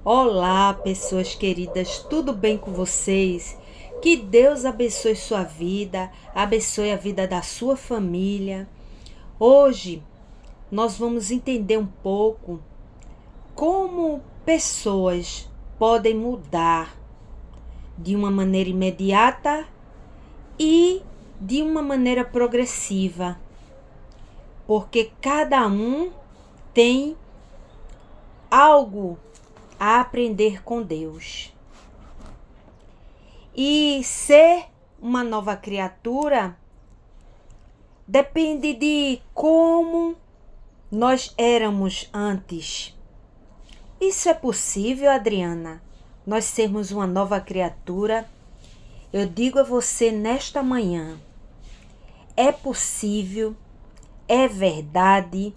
Olá, pessoas queridas, tudo bem com vocês? Que Deus abençoe sua vida, abençoe a vida da sua família. Hoje nós vamos entender um pouco como pessoas podem mudar de uma maneira imediata e de uma maneira progressiva, porque cada um tem algo a aprender com Deus. E ser uma nova criatura depende de como nós éramos antes. Isso é possível, Adriana? Nós sermos uma nova criatura? Eu digo a você nesta manhã, é possível, é verdade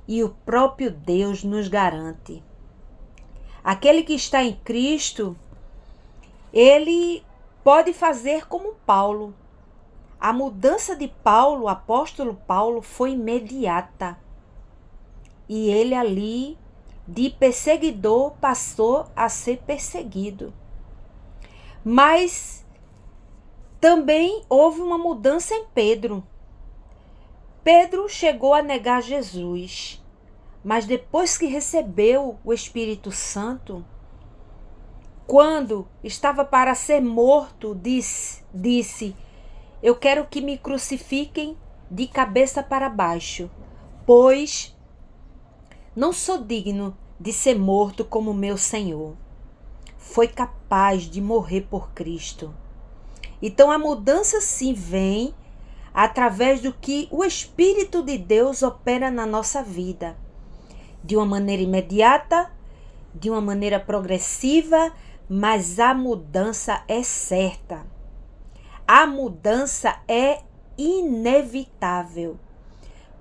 e o próprio Deus nos garante. Aquele que está em Cristo, ele pode fazer como Paulo. A mudança de Paulo, o apóstolo Paulo, foi imediata. E ele ali, de perseguidor, passou a ser perseguido. Mas também houve uma mudança em Pedro. Pedro chegou a negar Jesus, mas depois que recebeu o Espírito Santo, quando estava para ser morto, disse: eu quero que me crucifiquem de cabeça para baixo, pois não sou digno de ser morto como meu Senhor. Foi capaz de morrer por Cristo. Então a mudança sim vem através do que o Espírito de Deus opera na nossa vida. De uma maneira imediata, de uma maneira progressiva, mas a mudança é certa. A mudança é inevitável.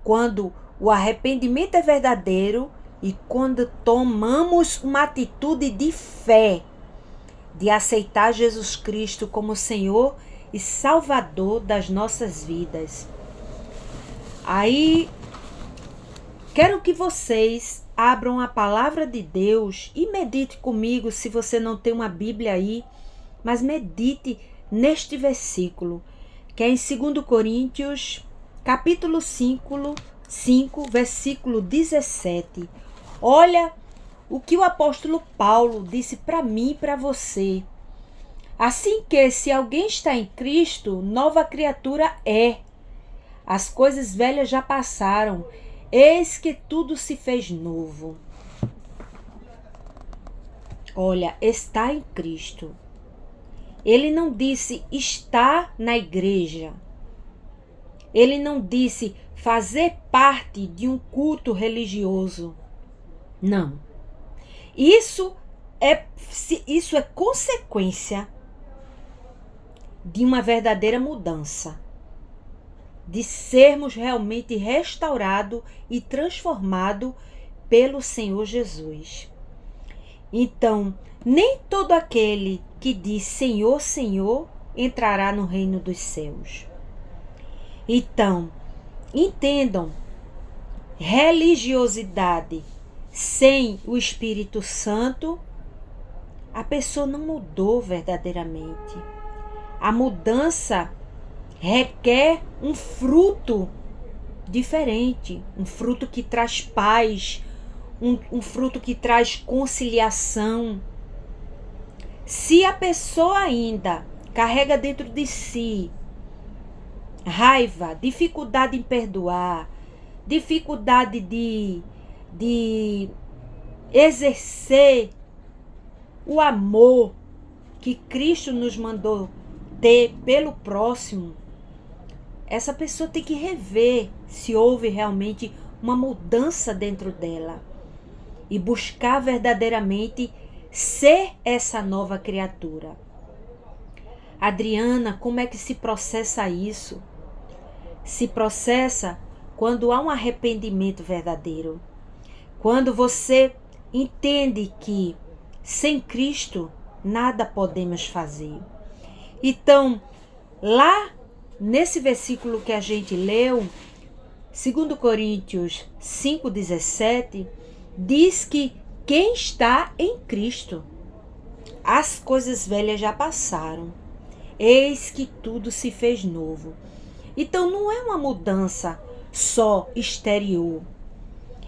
Quando o arrependimento é verdadeiro e quando tomamos uma atitude de fé, de aceitar Jesus Cristo como Senhor e Salvador das nossas vidas. Aí, quero que vocês abram a palavra de Deus e medite comigo, se você não tem uma Bíblia aí, mas medite neste versículo, que é em 2 Coríntios, capítulo 5, versículo 17. Olha o que o apóstolo Paulo disse para mim e para você. Assim que, se alguém está em Cristo, nova criatura é. As coisas velhas já passaram, eis que tudo se fez novo. Olha, está em Cristo. Ele não disse está na igreja. Ele não disse fazer parte de um culto religioso. Não. Isso é consequência de uma verdadeira mudança. De sermos realmente restaurados e transformados pelo Senhor Jesus. Então, nem todo aquele que diz Senhor, Senhor, entrará no reino dos céus. Então, entendam, religiosidade sem o Espírito Santo, a pessoa não mudou verdadeiramente. A mudança requer um fruto diferente, um fruto que traz paz, um fruto que traz conciliação. Se a pessoa ainda carrega dentro de si raiva, dificuldade em perdoar, dificuldade de exercer o amor que Cristo nos mandou ter pelo próximo, essa pessoa tem que rever se houve realmente uma mudança dentro dela e buscar verdadeiramente ser essa nova criatura. Adriana, como é que se processa isso? Se processa quando há um arrependimento verdadeiro. Quando você entende que sem Cristo nada podemos fazer. Então, lá nesse versículo que a gente leu, 2 Coríntios 5,17, diz que quem está em Cristo. As coisas velhas já passaram. Eis que tudo se fez novo. Então não é uma mudança só exterior.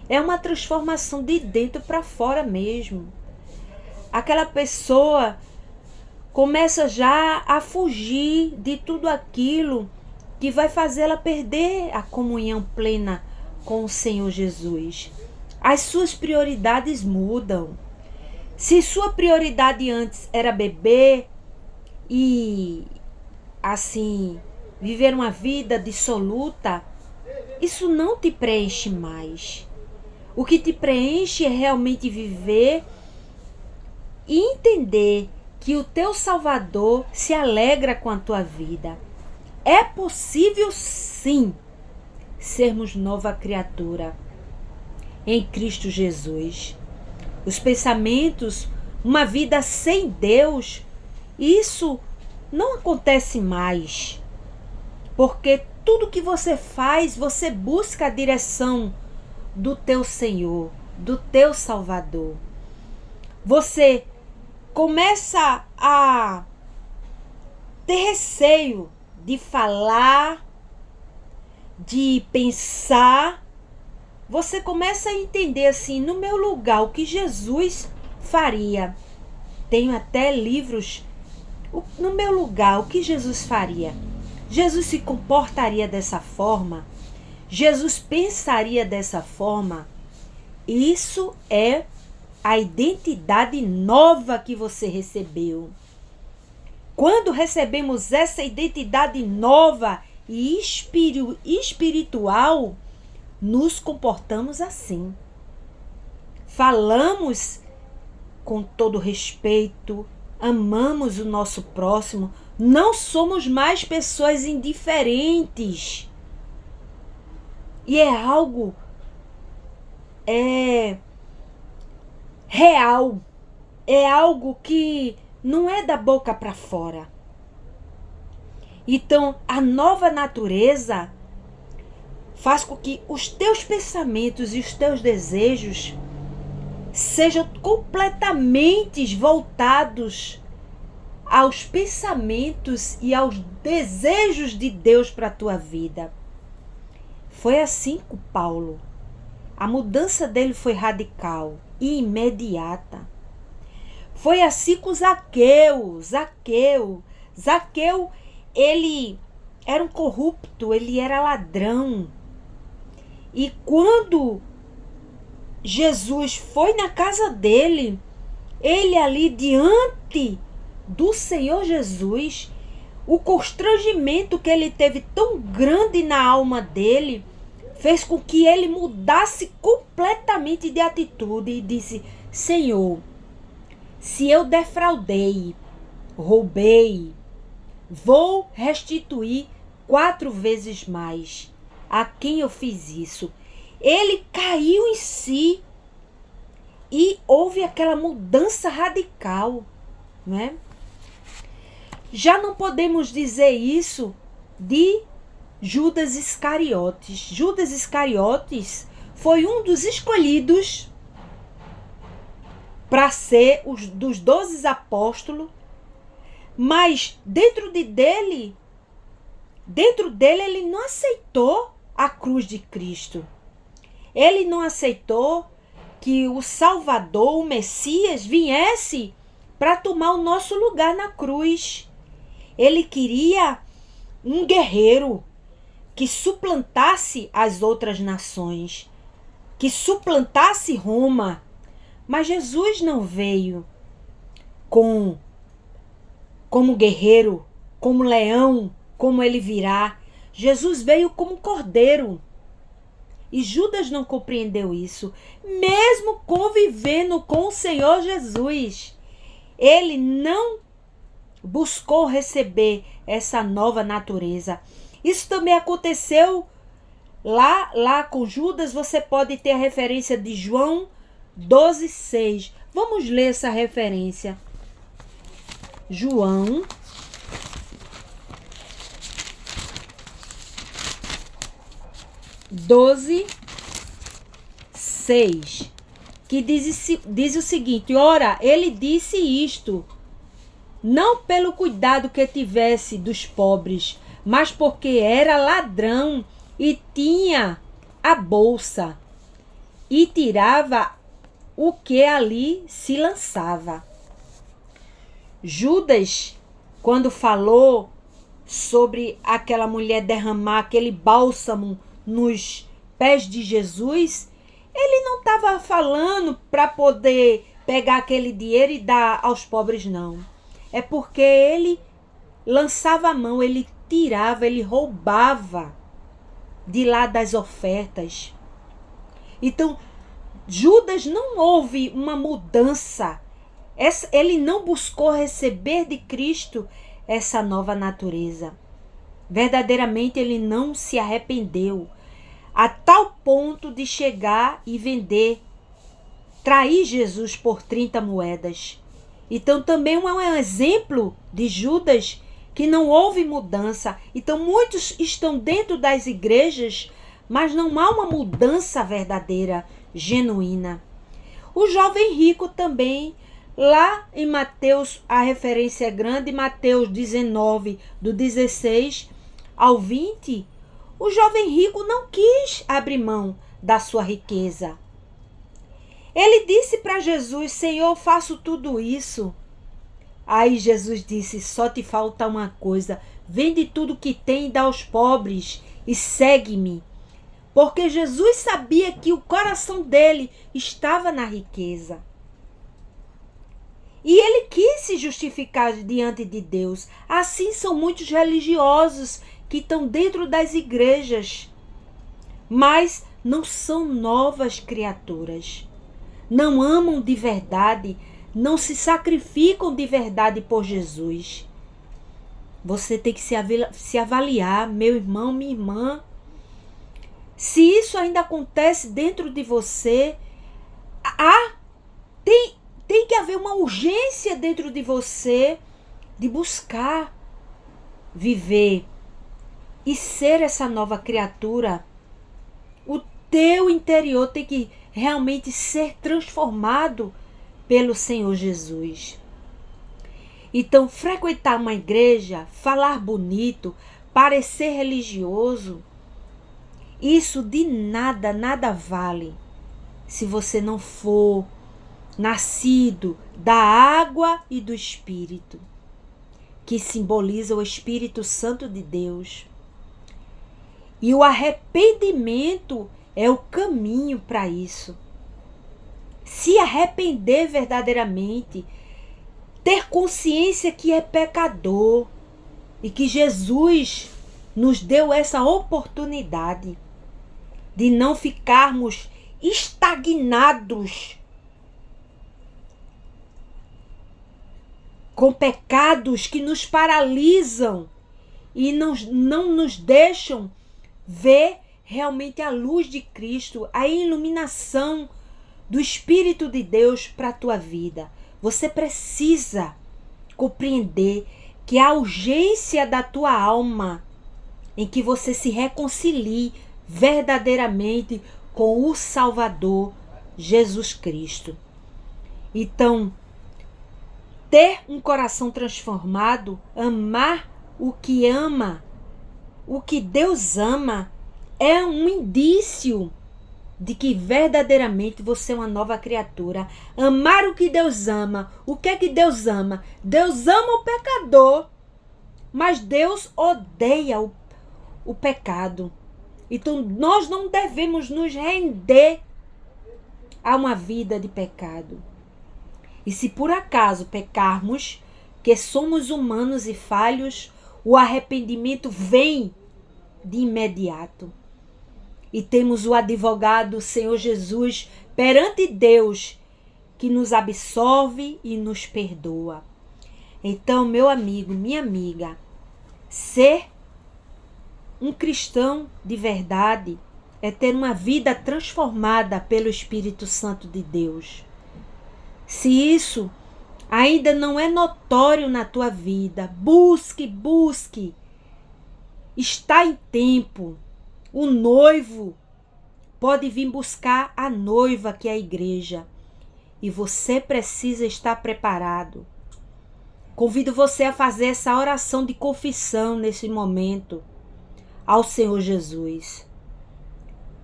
É uma transformação de dentro para fora mesmo. Aquela pessoa começa já a fugir de tudo aquilo que vai fazê-la perder a comunhão plena com o Senhor Jesus. As suas prioridades mudam. Se sua prioridade antes era beber e, assim, viver uma vida dissoluta, isso não te preenche mais. O que te preenche é realmente viver e entender que o teu Salvador se alegra com a tua vida. É possível, sim, sermos nova criatura em Cristo Jesus. Os pensamentos, uma vida sem Deus, isso não acontece mais. Porque tudo que você faz, você busca a direção do teu Senhor, do teu Salvador. Você começa a ter receio de falar, de pensar. Você começa a entender assim, no meu lugar, o que Jesus faria. Tenho até livros, no meu lugar, o que Jesus faria. Jesus se comportaria dessa forma? Jesus pensaria dessa forma? Isso é a identidade nova que você recebeu. Quando recebemos essa identidade nova e espiritual, nos comportamos assim. Falamos com todo respeito, amamos o nosso próximo, não somos mais pessoas indiferentes. E é algo real, é algo que não é da boca para fora. Então, a nova natureza faz com que os teus pensamentos e os teus desejos sejam completamente voltados aos pensamentos e aos desejos de Deus para a tua vida. Foi assim com Paulo. A mudança dele foi radical e imediata. Foi assim com Zaqueu. Zaqueu, ele era um corrupto, ele era ladrão. E quando Jesus foi na casa dele, ele ali diante do Senhor Jesus, o constrangimento que ele teve tão grande na alma dele, fez com que ele mudasse completamente de atitude e disse: Senhor, se eu defraudei, roubei, vou restituir 4 vezes mais a quem eu fiz isso. Ele caiu em si e houve aquela mudança radical, né? Já não podemos dizer isso de Judas Iscariotes. Judas Iscariotes foi um dos escolhidos para ser dos 12 apóstolos, mas dentro dele ele não aceitou a cruz de Cristo. Ele não aceitou que o Salvador, o Messias, viesse para tomar o nosso lugar na cruz. Ele queria um guerreiro que suplantasse as outras nações, que suplantasse Roma. Mas Jesus não veio como guerreiro, como leão, como ele virá. Jesus veio como cordeiro. E Judas não compreendeu isso. Mesmo convivendo com o Senhor Jesus, ele não buscou receber essa nova natureza. Isso também aconteceu lá com Judas. Você pode ter a referência de João 12:6. Vamos ler essa referência. João 12:6. que diz o seguinte: ora, ele disse isto, não pelo cuidado que tivesse dos pobres, mas porque era ladrão e tinha a bolsa e tirava o que ali se lançava. Judas, quando falou sobre aquela mulher derramar aquele bálsamo nos pés de Jesus, ele não estava falando para poder pegar aquele dinheiro e dar aos pobres, não. É porque ele lançava a mão, ele tirava, ele roubava de lá das ofertas. Então, Judas não houve uma mudança. Ele não buscou receber de Cristo essa nova natureza. Verdadeiramente ele não se arrependeu a tal ponto de chegar e vender, trair Jesus por 30 moedas. Então também é um exemplo de Judas que não houve mudança. Então muitos estão dentro das igrejas, mas não há uma mudança verdadeira, genuína. O jovem rico também, lá em Mateus, a referência é grande, Mateus 19, do 16 ao 20, o jovem rico não quis abrir mão da sua riqueza. Ele disse para Jesus: Senhor, faço tudo isso. Aí Jesus disse: só te falta uma coisa, vende tudo que tem e dá aos pobres e segue-me. Porque Jesus sabia que o coração dele estava na riqueza. E ele quis se justificar diante de Deus. Assim são muitos religiosos que estão dentro das igrejas, mas não são novas criaturas. Não amam de verdade, não se sacrificam de verdade por Jesus. Você tem que se avaliar, meu irmão, minha irmã. Se isso ainda acontece dentro de você, tem que haver uma urgência dentro de você de buscar viver e ser essa nova criatura. O teu interior tem que realmente ser transformado pelo Senhor Jesus. Então, frequentar uma igreja, falar bonito, parecer religioso, isso de nada vale se você não for nascido da água e do Espírito, que simboliza o Espírito Santo de Deus. E o arrependimento é o caminho para isso. Se arrepender verdadeiramente, ter consciência que é pecador e que Jesus nos deu essa oportunidade de não ficarmos estagnados com pecados que nos paralisam e não nos deixam ver realmente a luz de Cristo, a iluminação do Espírito de Deus para a tua vida. Você precisa compreender que a urgência da tua alma em que você se reconcilie verdadeiramente com o Salvador Jesus Cristo. Então, ter um coração transformado, amar o que ama, o que Deus ama, é um indício de que verdadeiramente você é uma nova criatura. Amar o que Deus ama. O que é que Deus ama? Deus ama o pecador, mas Deus odeia o pecado. Então nós não devemos nos render a uma vida de pecado. E se por acaso pecarmos, que somos humanos e falhos, o arrependimento vem de imediato. E temos o advogado, o Senhor Jesus, perante Deus, que nos absolve e nos perdoa. Então, meu amigo, minha amiga, ser um cristão de verdade é ter uma vida transformada pelo Espírito Santo de Deus. Se isso ainda não é notório na tua vida, busque. Está em tempo. O noivo pode vir buscar a noiva, que é a igreja. e você precisa estar preparado. Convido você a fazer essa oração de confissão nesse momento ao Senhor Jesus.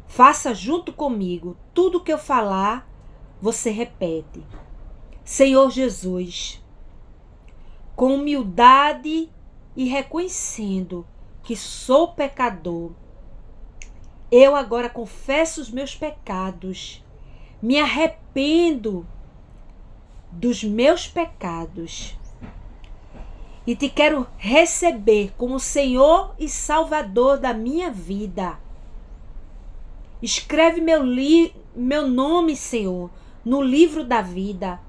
Faça junto comigo. Tudo que eu falar, você repete. Senhor Jesus, com humildade e reconhecendo que sou pecador, eu agora confesso os meus pecados, me arrependo dos meus pecados e te quero receber como Senhor e Salvador da minha vida. Escreve meu nome, Senhor, no livro da vida.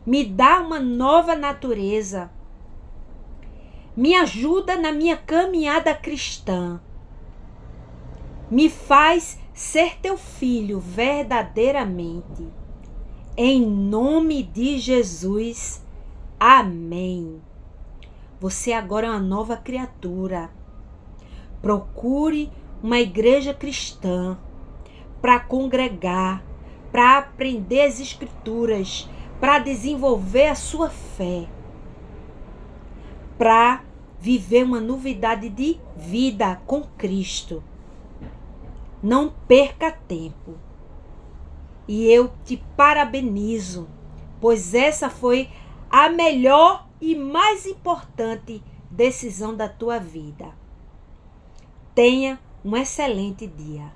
Me dá uma nova natureza. Me ajuda na minha caminhada cristã. Me faz ser teu filho verdadeiramente. Em nome de Jesus. Amém. Você agora é uma nova criatura. Procure uma igreja cristã para congregar, para aprender as escrituras, para desenvolver a sua fé, para viver uma novidade de vida com Cristo. Não perca tempo. E eu te parabenizo, pois essa foi a melhor e mais importante decisão da tua vida. Tenha um excelente dia.